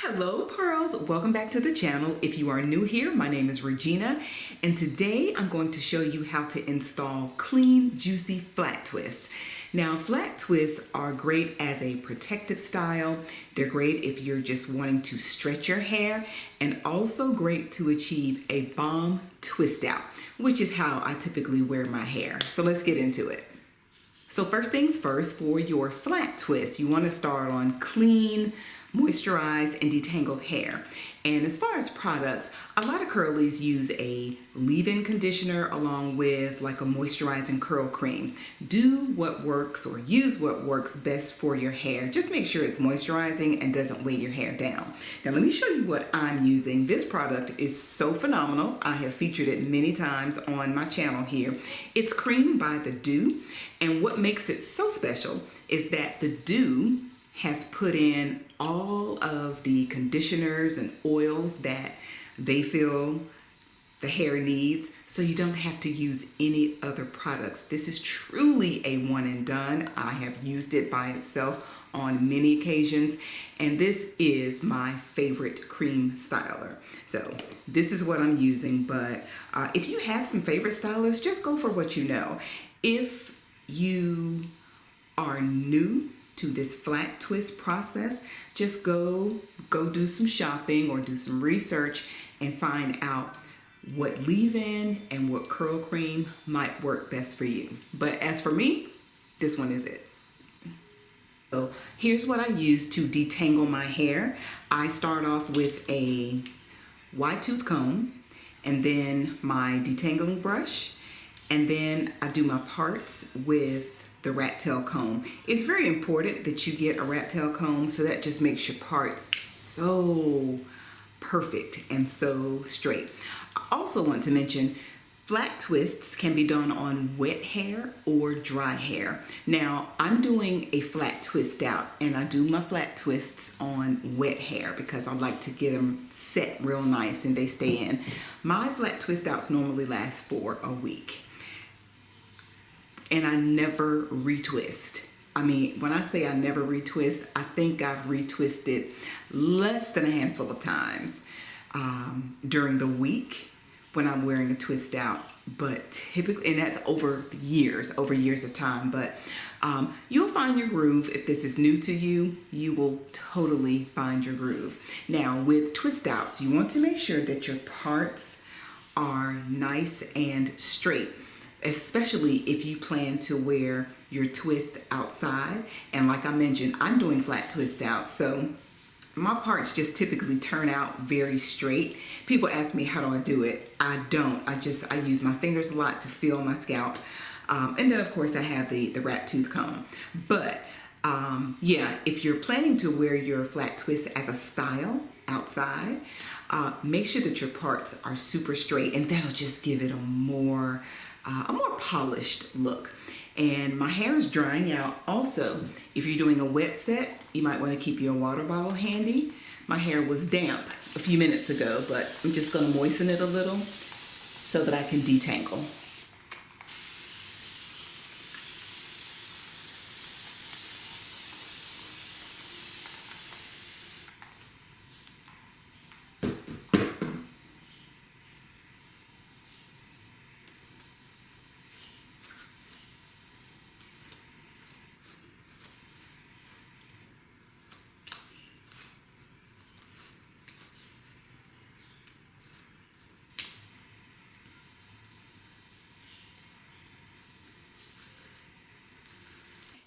Hello pearls, welcome back to the channel. If you are new here, my name is Regina and today I'm going to show you how to install clean, juicy flat twists. Now flat twists are great as a protective style. They're great if you're just wanting to stretch your hair, and also great to achieve a bomb twist out, which is how I typically wear my hair. So let's get into it. So first things first, for your flat twist, you want to start on clean, moisturized, and detangled hair. And as far as products, a lot of curlies use a leave-in conditioner along with like a moisturizing curl cream. Do what works, or use what works best for your hair. Just make sure it's moisturizing and doesn't weigh your hair down. Now let me show you what I'm using. This product is so phenomenal. I have featured it many times on my channel here. It's Cream by The Dew, and what makes it so special is that The Dew has put in all of the conditioners and oils that they feel the hair needs, so you don't have to use any other products. This is truly a one and done. I have used it by itself on many occasions, and this is my favorite cream styler. So this is what I'm using, but if you have some favorite stylers, just go for what you know. If you are new to this flat twist process, just go do some shopping or do some research and find out what leave-in and what curl cream might work best for you. But as for me, this one is it. So here's what I use to detangle my hair. I start off with a wide tooth comb, and then my detangling brush, and then I do my parts with the rat tail comb. It's very important that you get a rat tail comb, so that just makes your parts so perfect and so straight. I also want to mention flat twists can be done on wet hair or dry hair. Now I'm doing a flat twist out, and I do my flat twists on wet hair because I like to get them set real nice and they stay in. My flat twist outs normally last for a week, and I never retwist. I mean, when I say I never retwist, I think I've retwisted less than a handful of times during the week when I'm wearing a twist out. But typically, and that's over years of time, but you'll find your groove. If this is new to you, you will totally find your groove. Now with twist outs, you want to make sure that your parts are nice and straight, especially if you plan to wear your twist outside. And like I mentioned, I'm doing flat twist out, so my parts just typically turn out very straight. People ask me, how do I do it? I don't. I use my fingers a lot to feel my scalp. And then of course I have the rat tooth comb. But yeah, if you're planning to wear your flat twist as a style outside, make sure that your parts are super straight, and that'll just give it a more polished look. And my hair is drying out. Also, if you're doing a wet set, you might want to keep your water bottle handy. My hair was damp a few minutes ago, but I'm just going to moisten it a little so that I can detangle.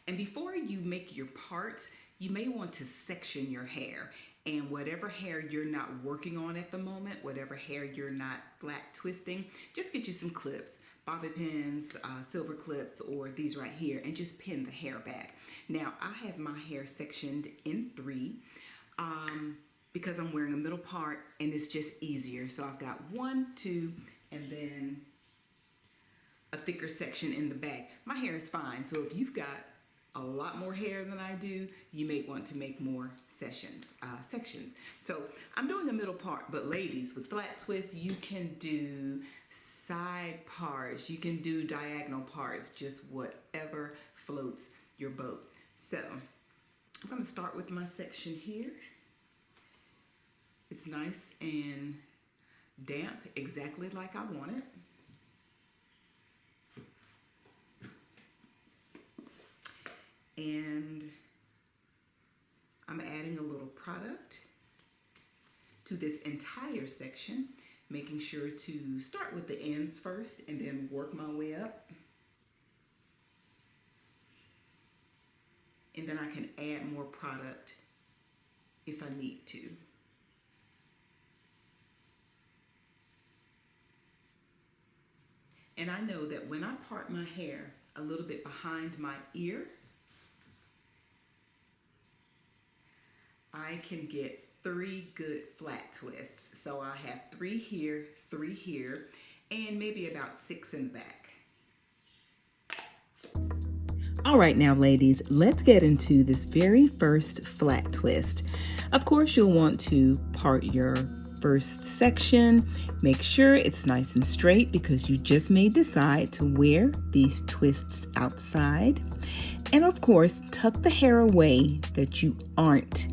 And before you make your parts, you may want to section your hair. And whatever hair you're not working on at the moment, whatever hair you're not flat twisting, just get you some clips, bobby pins, silver clips, or these right here, and just pin the hair back. Now I have my hair sectioned in 3 because I'm wearing a middle part, and it's just easier. So I've got 1, 2, and then a thicker section in the back. My hair is fine, so if you've got a lot more hair than I do, you may want to make more sections. So I'm doing a middle part, but ladies, with flat twists, you can do side parts, you can do diagonal parts, just whatever floats your boat. So I'm going to start with my section here. It's nice and damp, exactly like I want it. And I'm adding a little product to this entire section, making sure to start with the ends first and then work my way up. And then I can add more product if I need to. And I know that when I part my hair a little bit behind my ear, I can get 3 good flat twists. So I have 3 here, 3 here, and maybe about 6 in the back. All right, now ladies, let's get into this very first flat twist. Of course, you'll want to part your first section. Make sure it's nice and straight because you just may decide to wear these twists outside. And of course, tuck the hair away that you aren't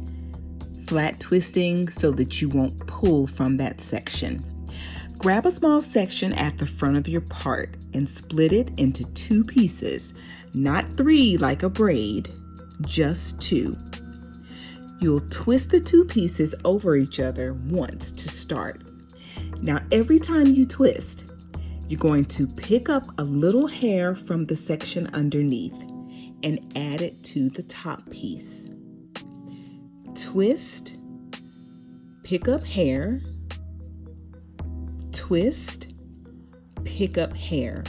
flat twisting so that you won't pull from that section. Grab a small section at the front of your part and split it into 2 pieces, not 3 like a braid, just 2. You'll twist the 2 pieces over each other once to start. Now, every time you twist, you're going to pick up a little hair from the section underneath and add it to the top piece. Twist, pick up hair, twist, pick up hair.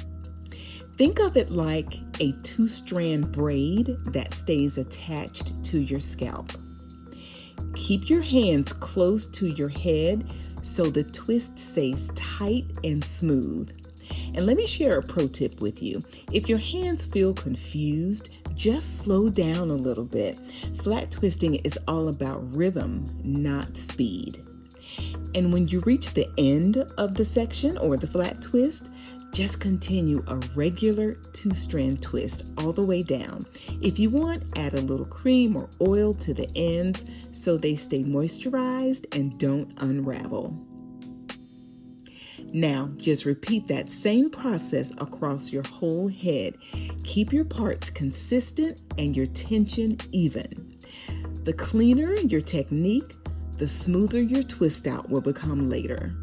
Think of it like a 2-strand braid that stays attached to your scalp. Keep your hands close to your head so the twist stays tight and smooth. And let me share a pro tip with you. If your hands feel confused, just slow down a little bit. Flat twisting is all about rhythm, not speed. And when you reach the end of the section or the flat twist, just continue a regular 2-strand twist all the way down. If you want, add a little cream or oil to the ends so they stay moisturized and don't unravel. Now, just repeat that same process across your whole head. Keep your parts consistent and your tension even. The cleaner your technique, the smoother your twist out will become later.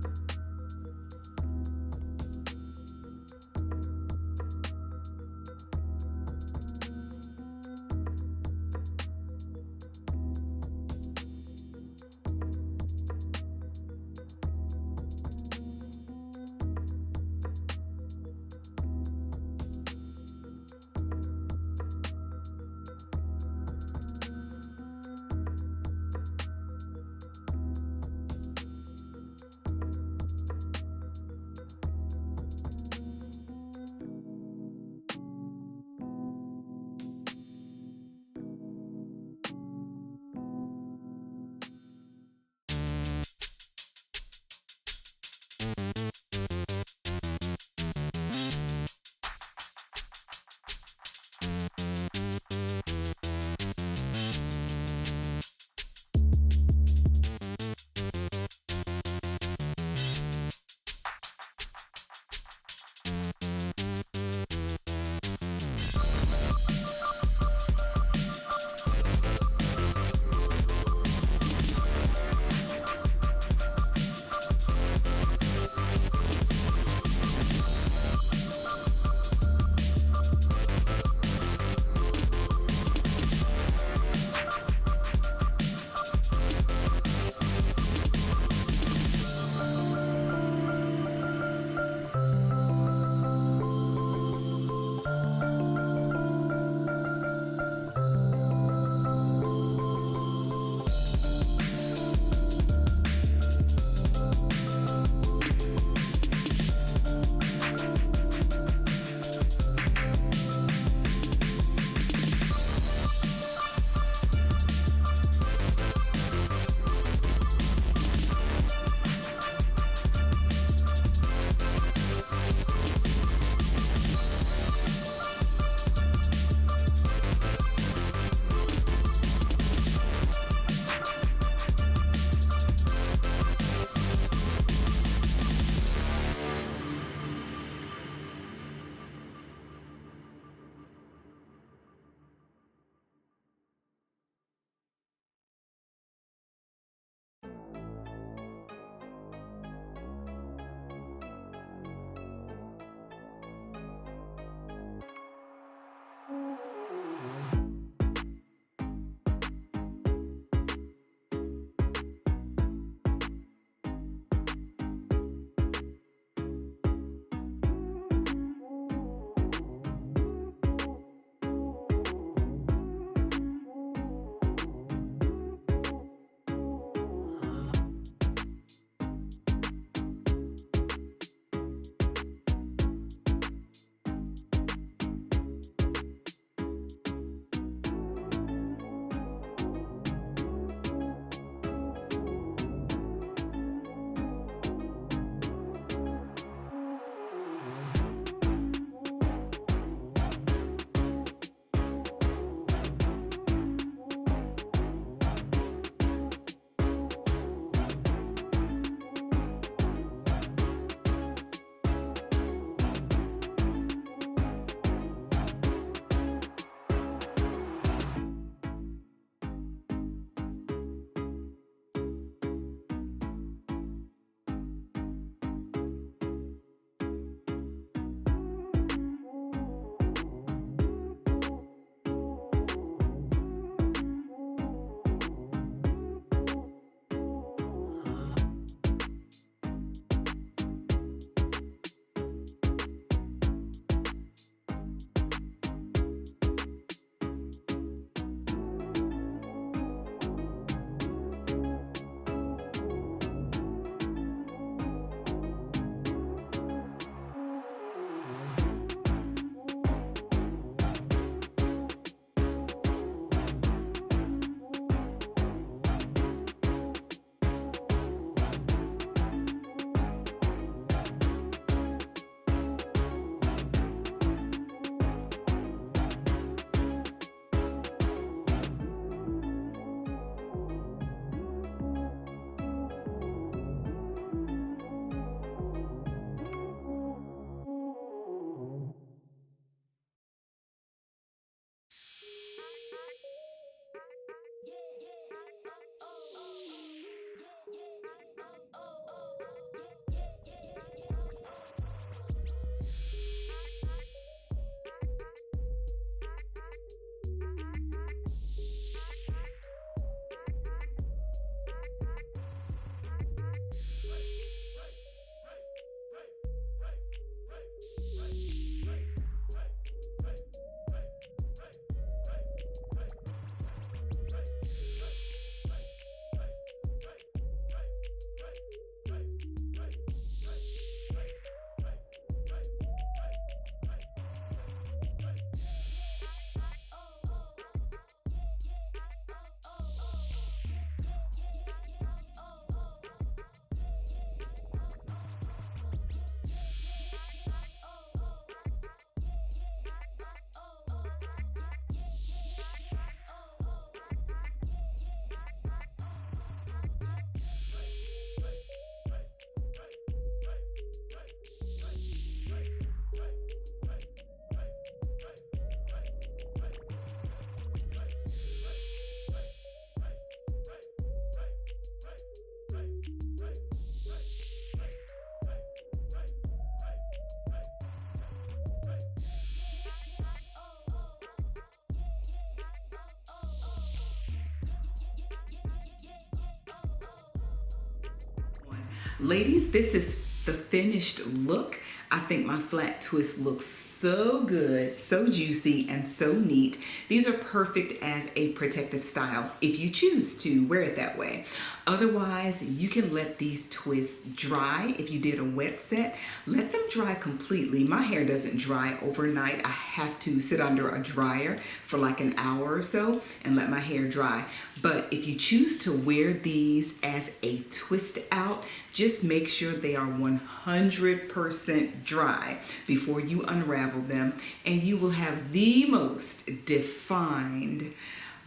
Ladies, this is the finished look. I think my flat twist looks so good, so juicy, and so neat. These are perfect as a protective style if you choose to wear it that way. Otherwise, you can let these twists dry. If you did a wet set, let them dry completely. My hair doesn't dry overnight. I have to sit under a dryer for like an hour or so and let my hair dry. But if you choose to wear these as a twist out, just make sure they are 100% dry before you unravel them, and you will have the most defined,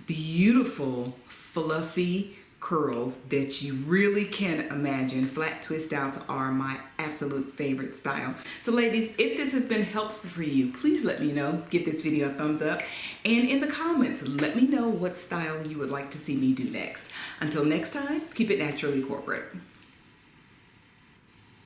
beautiful, fluffy curls that you really can imagine. Flat twist outs are my absolute favorite style. So ladies, if this has been helpful for you, please let me know. Give this video a thumbs up, and in the comments, let me know what style you would like to see me do next. Until next time, keep it naturally corporate.